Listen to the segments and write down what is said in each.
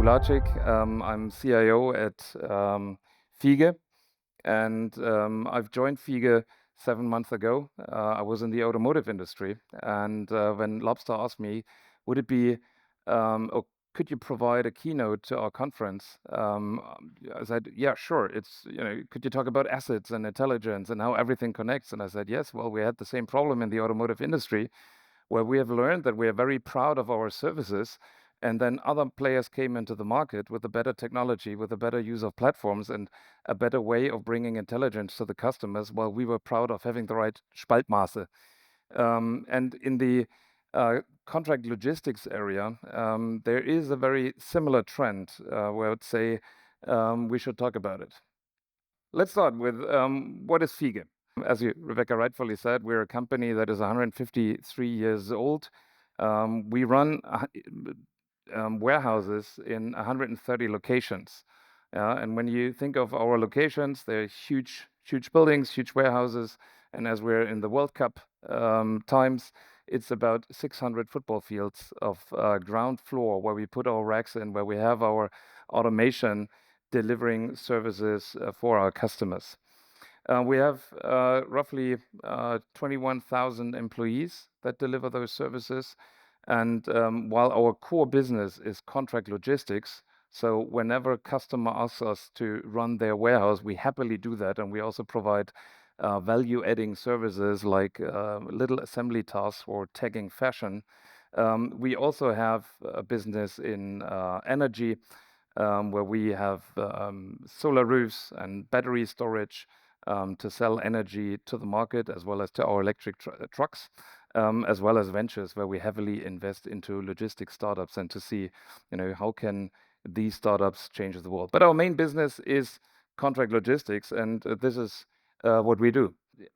Bularczyk. I'm CIO at FIEGE, and I've joined FIEGE 7 months ago. I was in the automotive industry, and when Lobster asked me, would it be, or could you provide a keynote to our conference? I said, yeah, sure. Could you talk about assets and intelligence and how everything connects? And I said, yes. Well, we had the same problem in the automotive industry, where we have learned that we are very proud of our services, and then other players came into the market with a better technology, with a better use of platforms, and a better way of bringing intelligence to the customers, while we were proud of having the right Spaltmaße. And in the contract logistics area, there is a very similar trend where I would say we should talk about it. Let's start with what is FIEGE? As Rebecca rightfully said, we're a company that is 153 years old. We run warehouses in 130 locations. And when you think of our locations, they're huge buildings, huge warehouses. And as we're in the World Cup times, it's about 600 football fields of ground floor where we put our racks in, where we have our automation delivering services for our customers. We have roughly 21,000 employees that deliver those services. And while our core business is contract logistics, so whenever a customer asks us to run their warehouse, we happily do that. And we also provide value-adding services like little assembly tasks or tagging fashion. We also have a business in energy, where we have solar roofs and battery storage to sell energy to the market, as well as to our electric trucks, as well as ventures where we heavily invest into logistics startups and to see, how can these startups change the world. But our main business is contract logistics, and this is what we do.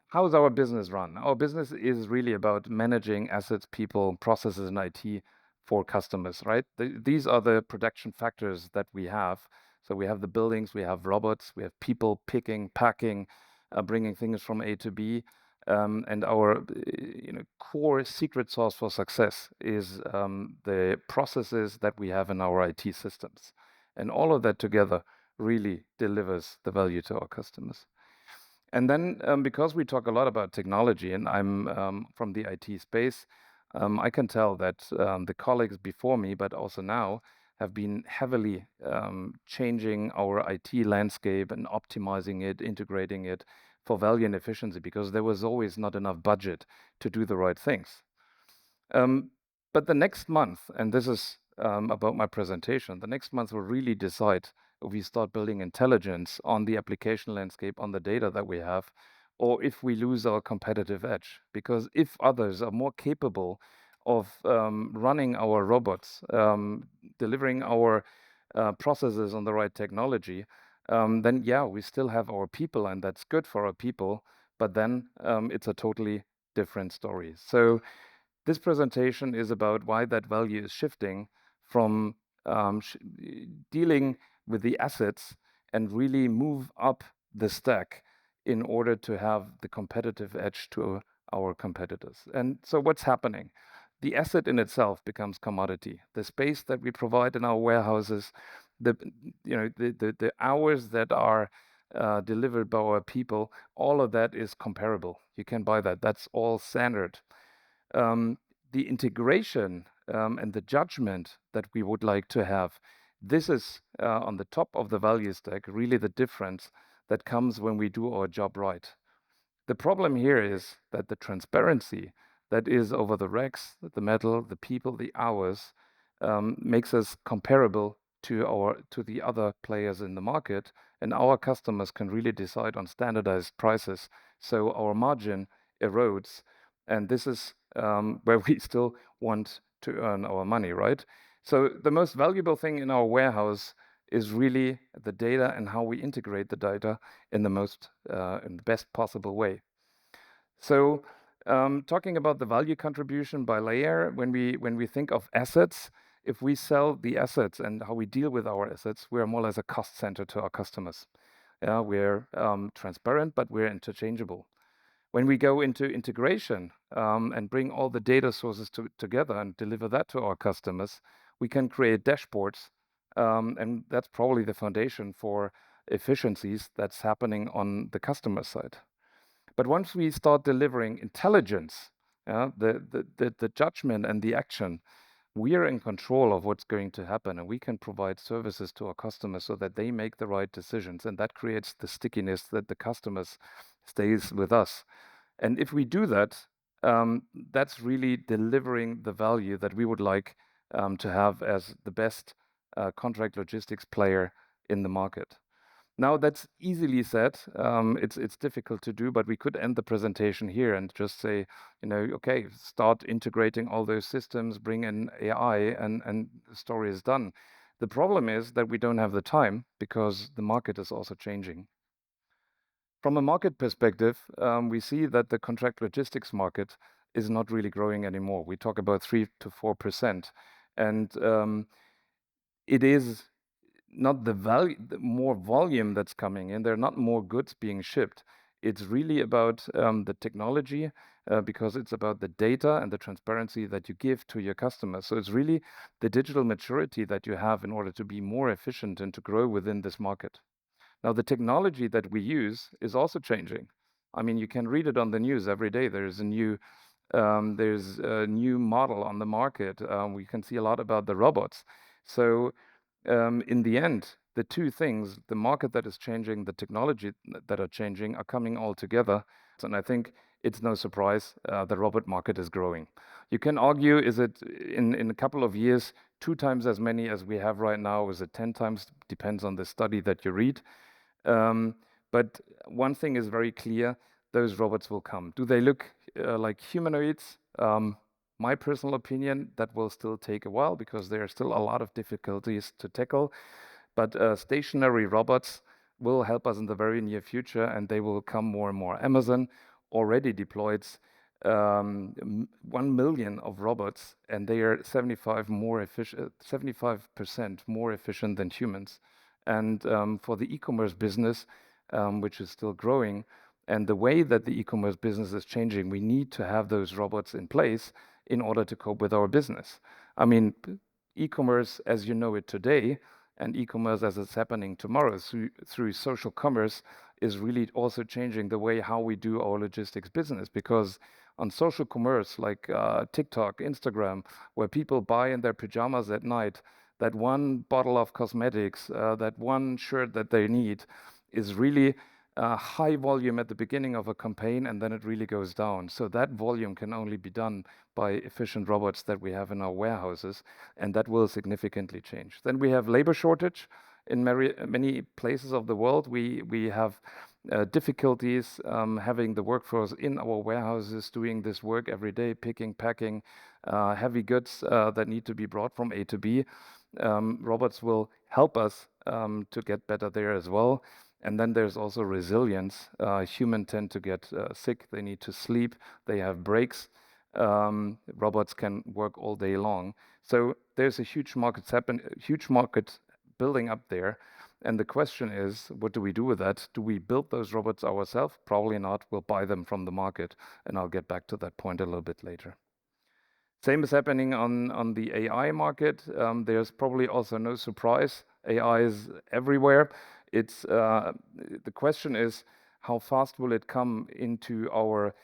How is our business run? Our business is really about managing assets, people, processes, and IT for customers, right? These are the production factors that we have. So we have the buildings, we have robots, we have people picking, packing, bringing things from A to B. And our core secret sauce for success is the processes that we have in our IT systems. And all of that together really delivers the value to our customers. And then because we talk a lot about technology, and I'm from the IT space, I can tell that the colleagues before me, but also now, have been heavily changing our IT landscape and optimizing it, integrating it for value and efficiency, because there was always not enough budget to do the right things. But the next month, and this is about my presentation, the next month will really decide if we start building intelligence on the application landscape, on the data that we have, or if we lose our competitive edge. Because if others are more capable of running our robots, delivering our processes on the right technology, then yeah, we still have our people, and that's good for our people, but then it's a totally different story. So this presentation is about why that value is shifting from dealing with the assets and really move up the stack in order to have the competitive edge to our competitors. And so what's happening? The asset in itself becomes commodity. The space that we provide in our warehouses, the hours that are delivered by our people, all of that is comparable. You can buy that. That's all standard. The integration and the judgment that we would like to have, this is on the top of the value stack, really the difference that comes when we do our job right. The problem here is that the transparency that is over the racks, the metal, the people, the hours, makes us comparable to the other players in the market, and our customers can really decide on standardized prices. So our margin erodes, and this is where we still want to earn our money, right? So the most valuable thing in our warehouse is really the data and how we integrate the data in the best possible way. So talking about the value contribution by layer, when we think of assets, if we sell the assets and how we deal with our assets, we're more or less a cost center to our customers. We're transparent, but we're interchangeable. When we go into integration and bring all the data sources together and deliver that to our customers, we can create dashboards And that's probably the foundation for efficiencies that's happening on the customer side. But once we start delivering intelligence, the judgment and the action, we are in control of what's going to happen, and we can provide services to our customers so that they make the right decisions, and that creates the stickiness that the customers stays with us. And if we do that, that's really delivering the value that we would like to have as the best contract logistics player in the market. Now, that's easily said. It's difficult to do, but we could end the presentation here and just say, okay, start integrating all those systems, bring in AI, and the story is done. The problem is that we don't have the time because the market is also changing. From a market perspective, we see that the contract logistics market is not really growing anymore. We talk about 3 to 4%, and it is not the more volume that's coming in. There are not more goods being shipped. It's really about the technology because it's about the data and the transparency that you give to your customers. So it's really the digital maturity that you have in order to be more efficient and to grow within this market. Now, the technology that we use is also changing. I mean, you can read it on the news every day. There's a new model on the market. We can see a lot about the robots. So in the end, the two things, the market that is changing, the technology that are changing, are coming all together. And I think it's no surprise the robot market is growing. You can argue, is it in a couple of years 2 times as many as we have right now? Is it 10 times? Depends on the study that you read. But one thing is very clear, those robots will come. Do they look like humanoids? My personal opinion, that will still take a while because there are still a lot of difficulties to tackle. But stationary robots will help us in the very near future, and they will come more and more. Amazon already deployed 1 million of robots, and they are 75% more efficient than humans. And for the e-commerce business, which is still growing, and the way that the e-commerce business is changing, we need to have those robots in place in order to cope with our business. I mean, e-commerce as you know it today, and e-commerce as it's happening tomorrow through social commerce, is really also changing the way how we do our logistics business. Because on social commerce like TikTok, Instagram, where people buy in their pajamas at night, that one bottle of cosmetics, that one shirt that they need, is really high volume at the beginning of a campaign, and then it really goes down. So that volume can only be done by efficient robots that we have in our warehouses, and that will significantly change. Then we have labor shortage. In many places of the world, we have difficulties having the workforce in our warehouses doing this work every day, picking, packing, heavy goods that need to be brought from A to B. Robots will help us to get better there as well. And then there's also resilience. Humans tend to get sick. They need to sleep. They have breaks. Robots can work all day long. So there's a huge market building up there. And the question is, what do we do with that? Do we build those robots ourselves? Probably not. We'll buy them from the market. And I'll get back to that point a little bit later. Same is happening on the AI market. There's probably also no surprise. AI is everywhere. The question is, how fast will it come into our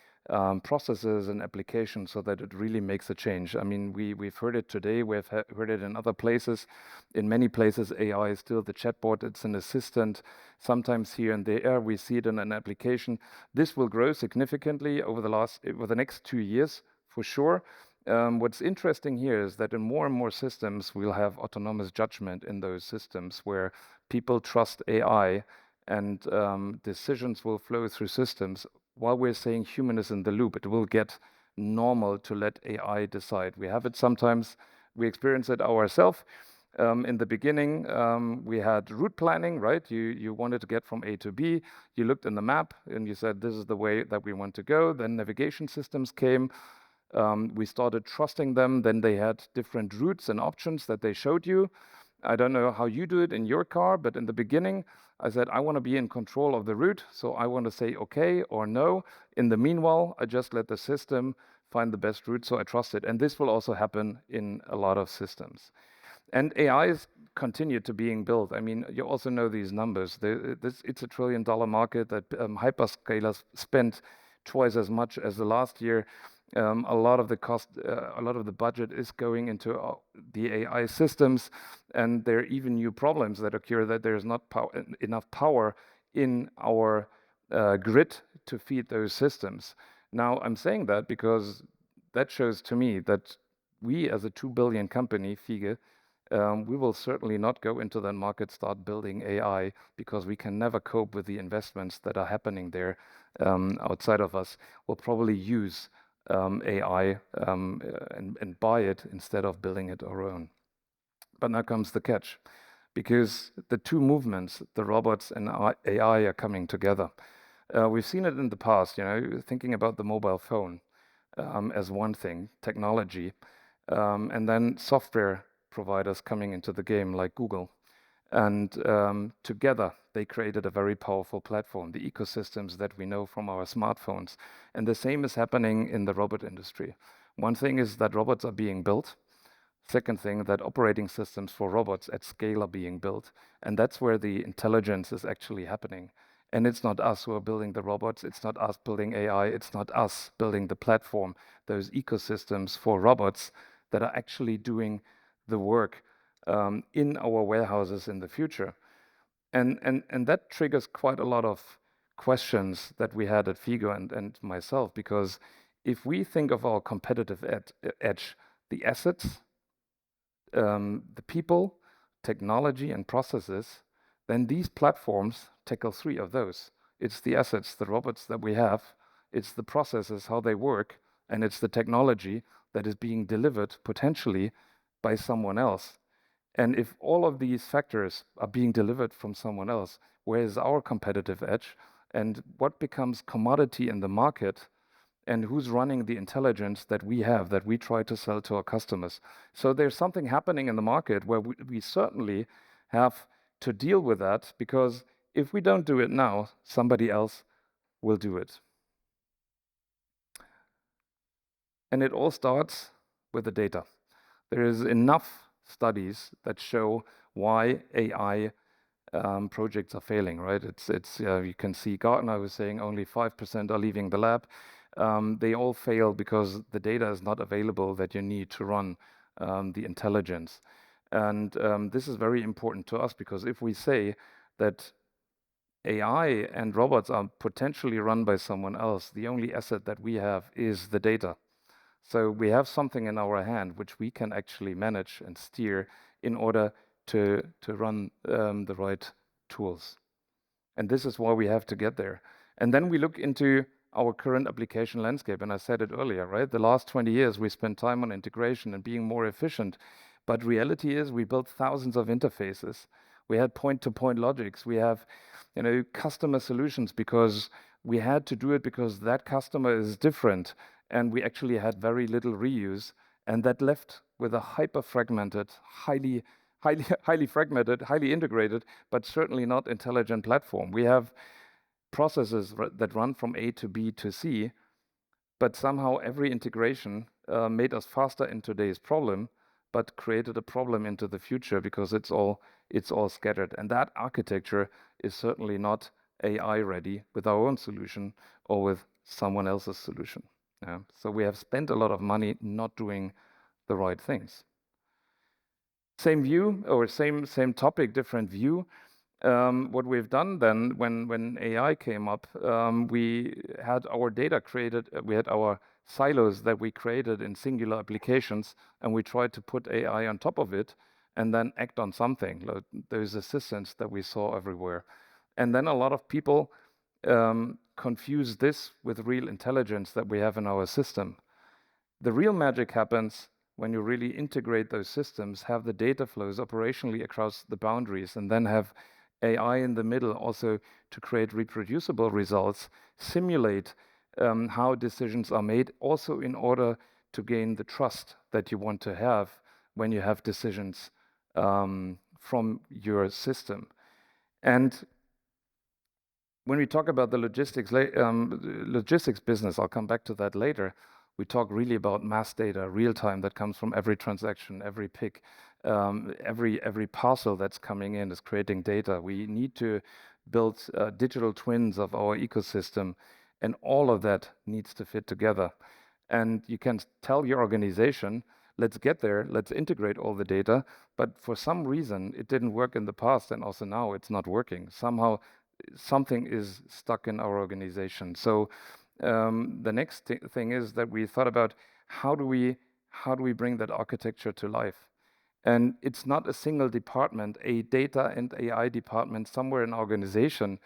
processes and applications so that it really makes a change? I mean, we've heard it today. We've heard it in other places. In many places, AI is still the chatbot. It's an assistant. Sometimes here and there, we see it in an application. This will grow significantly over the next 2 years, for sure. What's interesting here is that in more and more systems, we'll have autonomous judgment in those systems where people trust AI and decisions will flow through systems. While we're saying human is in the loop, it will get normal to let AI decide. We have it sometimes, we experience it ourselves. In the beginning, we had route planning, right? You wanted to get from A to B. You looked in the map and you said, this is the way that we want to go. Then navigation systems came. We started trusting them. Then they had different routes and options that they showed you. I don't know how you do it in your car, but in the beginning, I said, I want to be in control of the route. So I want to say okay or no. In the meanwhile, I just let the system find the best route. So I trust it. And this will also happen in a lot of systems. And AI is continue to being built. I mean, you also know these numbers. It's a $1 trillion market that hyperscalers spent twice as much as the last year. A lot of the cost, a lot of the budget is going into the AI systems, and there are even new problems that occur that there's not enough power in our grid to feed those systems. Now, I'm saying that because that shows to me that we, as a 2 billion company, FIEGE, we will certainly not go into that market, start building AI, because we can never cope with the investments that are happening there outside of us. We'll probably use AI and buy it instead of building it our own. But now comes the catch, because the two movements, the robots and AI, are coming together. We've seen it in the past, thinking about the mobile phone as one thing, technology, and then software providers coming into the game like Google. And together they created a very powerful platform, the ecosystems that we know from our smartphones. And the same is happening in the robot industry. One thing is that robots are being built. Second thing, that operating systems for robots at scale are being built. And that's where the intelligence is actually happening. And it's not us who are building the robots. It's not us building AI. It's not us building the platform, those ecosystems for robots that are actually doing the work in our warehouses in the future. And that triggers quite a lot of questions that we had at FIEGE and myself, because if we think of our competitive edge, the assets, the people, technology, and processes, then these platforms tackle three of those. It's the assets, the robots that we have, it's the processes, how they work, and it's the technology that is being delivered potentially by someone else. And if all of these factors are being delivered from someone else, where is our competitive edge? And what becomes commodity in the market? And who's running the intelligence that we have, that we try to sell to our customers? So there's something happening in the market where we certainly have to deal with that, because if we don't do it now, somebody else will do it. And it all starts with the data. There is enough studies that show why AI projects are failing, right? It's you can see Gartner was saying only 5% are leaving the lab. They all fail because the data is not available that you need to run the intelligence. And this is very important to us, because if we say that AI and robots are potentially run by someone else, the only asset that we have is the data. So we have something in our hand which we can actually manage and steer in order to run the right tools. And this is why we have to get there. And then we look into our current application landscape. And I said it earlier, right? The last 20 years, we spent time on integration and being more efficient. But reality is we built thousands of interfaces. We had point-to-point logics. We have, customer solutions, because we had to do it because that customer is different. And we actually had very little reuse. And that left with a hyper-fragmented, highly fragmented, highly integrated, but certainly not intelligent platform. We have processes that run from A to B to C, but somehow every integration made us faster in today's problem, but created a problem into the future, because it's all scattered. And that architecture is certainly not AI ready with our own solution or with someone else's solution. Yeah. So we have spent a lot of money not doing the right things. Same view, or same topic, different view. What we've done then, when AI came up, we had our data created, we had our silos that we created in singular applications, and we tried to put AI on top of it and then act on something, like those assistants that we saw everywhere. And then a lot of people confuse this with real intelligence that we have in our system. The real magic happens when you really integrate those systems, have the data flows operationally across the boundaries, and then have AI in the middle also to create reproducible results, simulate how decisions are made, also in order to gain the trust that you want to have when you have decisions from your system. And when we talk about the logistics business, I'll come back to that later, We talk really about mass data, real time, that comes from every transaction, every pick, every parcel that's coming in is creating data. We need to build digital twins of our ecosystem, and all of that needs to fit together. And you can tell your organization, let's get there, let's integrate all the data, but for some reason it didn't work in the past, and also now it's not working. Somehow something is stuck in our organization. So the next thing is that we thought about how do we bring that architecture to life? And it's not a single department, a data and AI department somewhere in an organization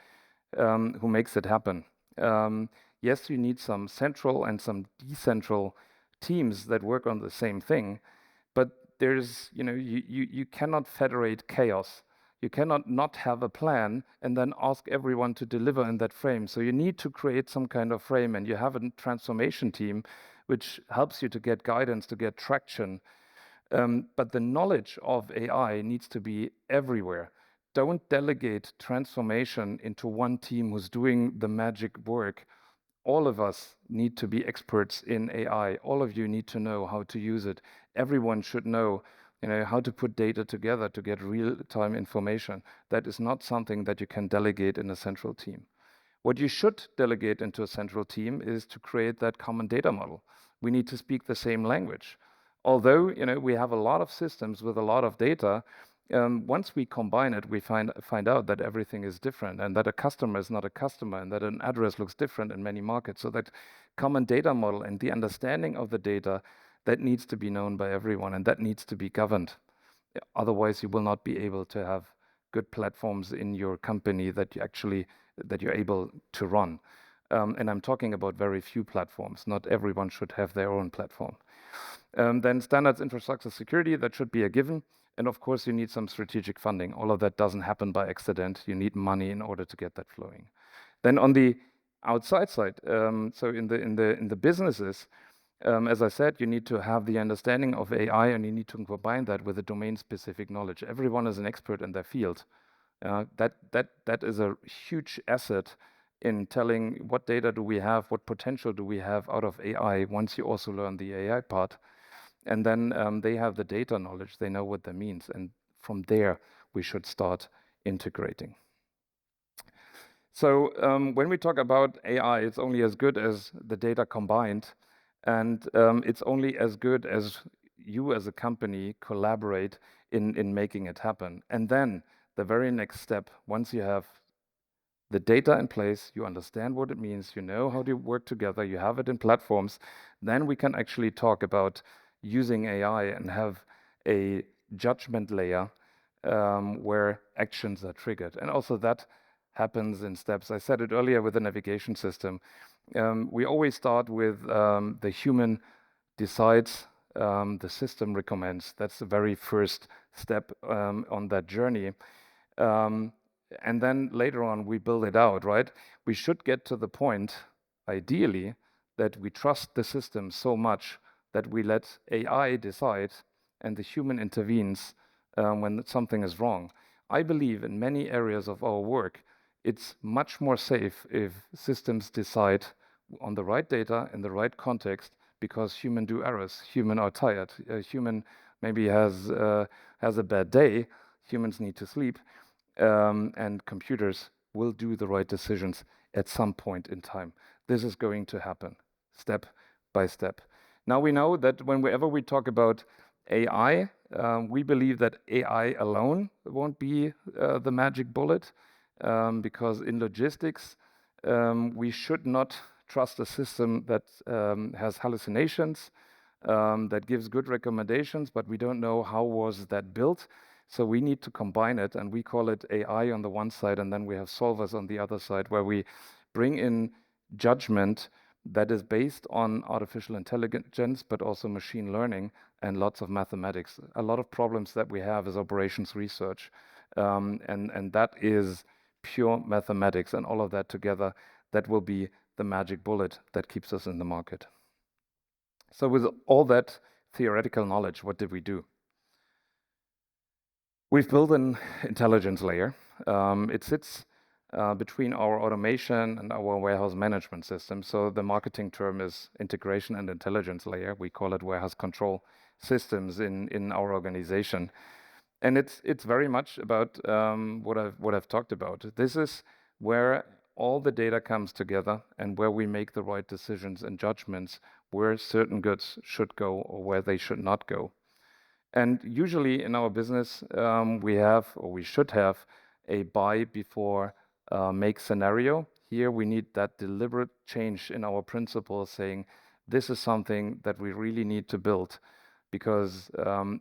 who makes it happen. Yes, you need some central and some decentral teams that work on the same thing, but there's, you cannot federate chaos. You cannot not have a plan and then ask everyone to deliver in that frame. So you need to create some kind of frame, and you have a transformation team which helps you to get guidance, to get traction. But the knowledge of AI needs to be everywhere. Don't delegate transformation into one team who's doing the magic work. All of us need to be experts in AI. All of you need to know how to use it. Everyone should know, how to put data together to get real-time information. That is not something that you can delegate in a central team. What you should delegate into a central team is to create that common data model. We need to speak the same language. Although, we have a lot of systems with a lot of data, once we combine it, we find out that everything is different, and that a customer is not a customer, and that an address looks different in many markets. So that common data model and the understanding of the data, that needs to be known by everyone, and that needs to be governed. Otherwise, you will not be able to have good platforms in your company that you're able to run. And I'm talking about very few platforms. Not everyone should have their own platform. Then standards, infrastructure, security, that should be a given. And of course, you need some strategic funding. All of that doesn't happen by accident. You need money in order to get that flowing. Then on the outside side, so in the businesses, as I said, you need to have the understanding of AI, and you need to combine that with a domain-specific knowledge. Everyone is an expert in their field. That is a huge asset in telling what data do we have, what potential do we have out of AI once you also learn the AI part. And then they have the data knowledge, they know what that means. And from there, we should start integrating. So when we talk about AI, it's only as good as the data combined. And it's only as good as you as a company collaborate in making it happen. And then the very next step, once you have the data in place, you understand what it means, you know how to work together, you have it in platforms, then we can actually talk about using AI and have a judgment layer where actions are triggered. And also that happens in steps. I said it earlier with the navigation system. We always start with the human decides, the system recommends. That's the very first step on that journey. And then later on, we build it out, right? We should get to the point, ideally, that we trust the system so much that we let AI decide and the human intervenes when something is wrong. I believe in many areas of our work, it's much more safe if systems decide on the right data in the right context, because humans do errors. Humans are tired. A human maybe has a bad day. Humans need to sleep. And computers will do the right decisions at some point in time. This is going to happen step by step. Now we know that whenever we talk about AI, we believe that AI alone won't be the magic bullet, because in logistics, we should not trust a system that has hallucinations, that gives good recommendations, but we don't know how was that built. So we need to combine it, and we call it AI on the one side, and then we have solvers on the other side, where we bring in judgment that is based on artificial intelligence, but also machine learning and lots of mathematics. A lot of problems that we have is operations research, and that is pure mathematics, and all of that together, that will be the magic bullet that keeps us in the market. So with all that theoretical knowledge, what did we do? We've built an intelligence layer. It sits between our automation and our warehouse management system. So the marketing term is integration and intelligence layer. We call it warehouse control systems in our organization. And it's very much about what I've talked about. This is where all the data comes together and where we make the right decisions and judgments where certain goods should go or where they should not go. And usually in our business, we have, or we should have, a buy before make scenario. Here we need that deliberate change in our principles, saying this is something that we really need to build, because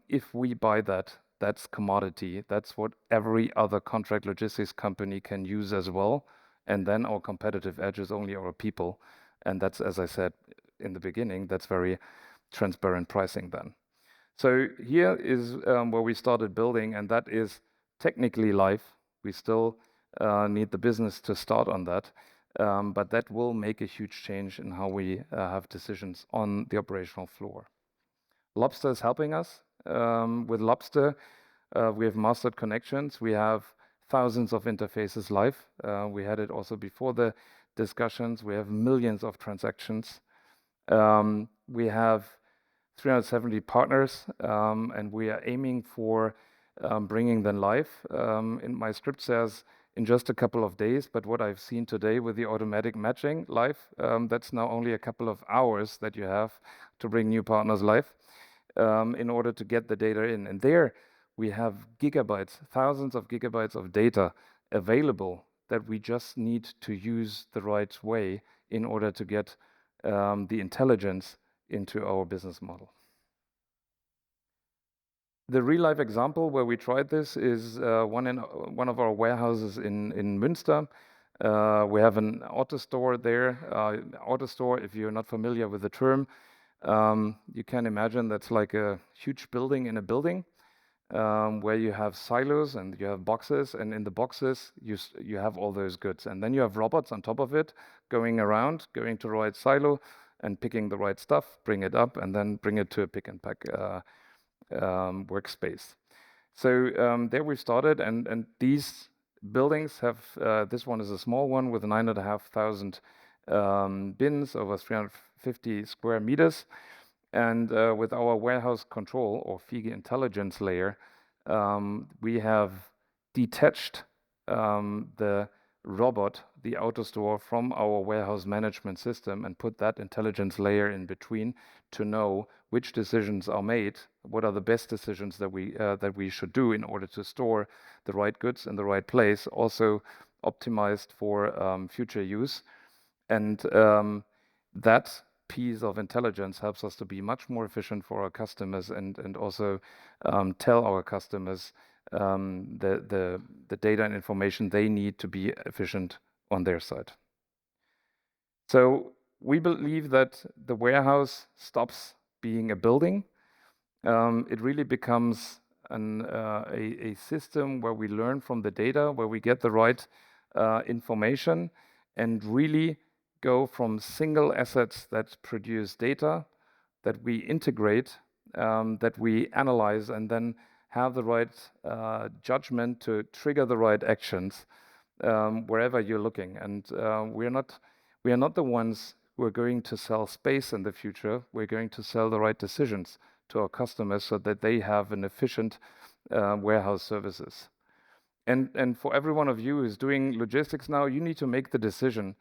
if we buy that, that's commodity. That's what every other contract logistics company can use as well. And then our competitive edge is only our people. And that's, as I said in the beginning, that's very transparent pricing then. So here is where we started building, and that is technically live. We still need the business to start on that, but that will make a huge change in how we have decisions on the operational floor. Lobster is helping us. With Lobster, we have mastered connections. We have thousands of interfaces live. We had it also before the discussions. We have millions of transactions. We have 370 partners, and we are aiming for bringing them live. In my script says in just a couple of days, but what I've seen today with the automatic matching live, that's now only a couple of hours that you have to bring new partners live in order to get the data in. And there we have gigabytes, thousands of gigabytes of data available that we just need to use the right way in order to get the intelligence into our business model. The real life example where we tried this is one of our warehouses in Münster. We have an auto store there. Auto store, if you're not familiar with the term, you can imagine that's like a huge building in a building, where you have silos and you have boxes, and in the boxes you have all those goods, and then you have robots on top of it going around, going to the right silo and picking the right stuff, bring it up, and then bring it to a pick and pack workspace. So there we started, and these buildings have, this one is a small one with 9,500 bins over 350 square meters. And with our warehouse control or FIEGE intelligence layer, we have detached the robot, the auto store, from our warehouse management system and put that intelligence layer in between to know which decisions are made, what are the best decisions that we should do in order to store the right goods in the right place, also optimized for future use. And that piece of intelligence helps us to be much more efficient for our customers and also tell our customers the data and information they need to be efficient on their side. So we believe that the warehouse stops being a building. It really becomes a system where we learn from the data, where we get the right information and really go from single assets that produce data, that we integrate, that we analyze, and then have the right judgment to trigger the right actions wherever you're looking. And we are not the ones who are going to sell space in the future. We're going to sell the right decisions to our customers so that they have an efficient warehouse services. And for every one of you who's doing logistics now, you need to make the decision.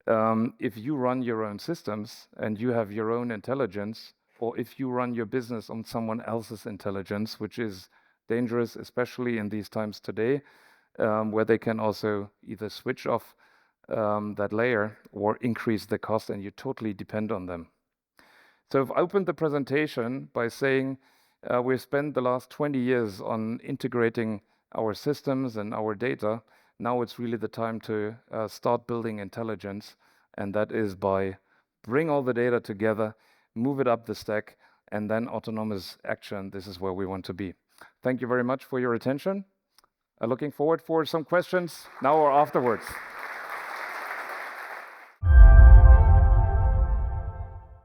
If you run your own systems and you have your own intelligence, or if you run your business on someone else's intelligence, which is dangerous, especially in these times today, where they can also either switch off that layer or increase the cost, and you totally depend on them. So I've opened the presentation by saying we've spent the last 20 years on integrating our systems and our data. Now it's really the time to start building intelligence, and that is by bring all the data together, move it up the stack, and then autonomous action. This is where we want to be. Thank you very much for your attention. Looking forward for some questions now or afterwards.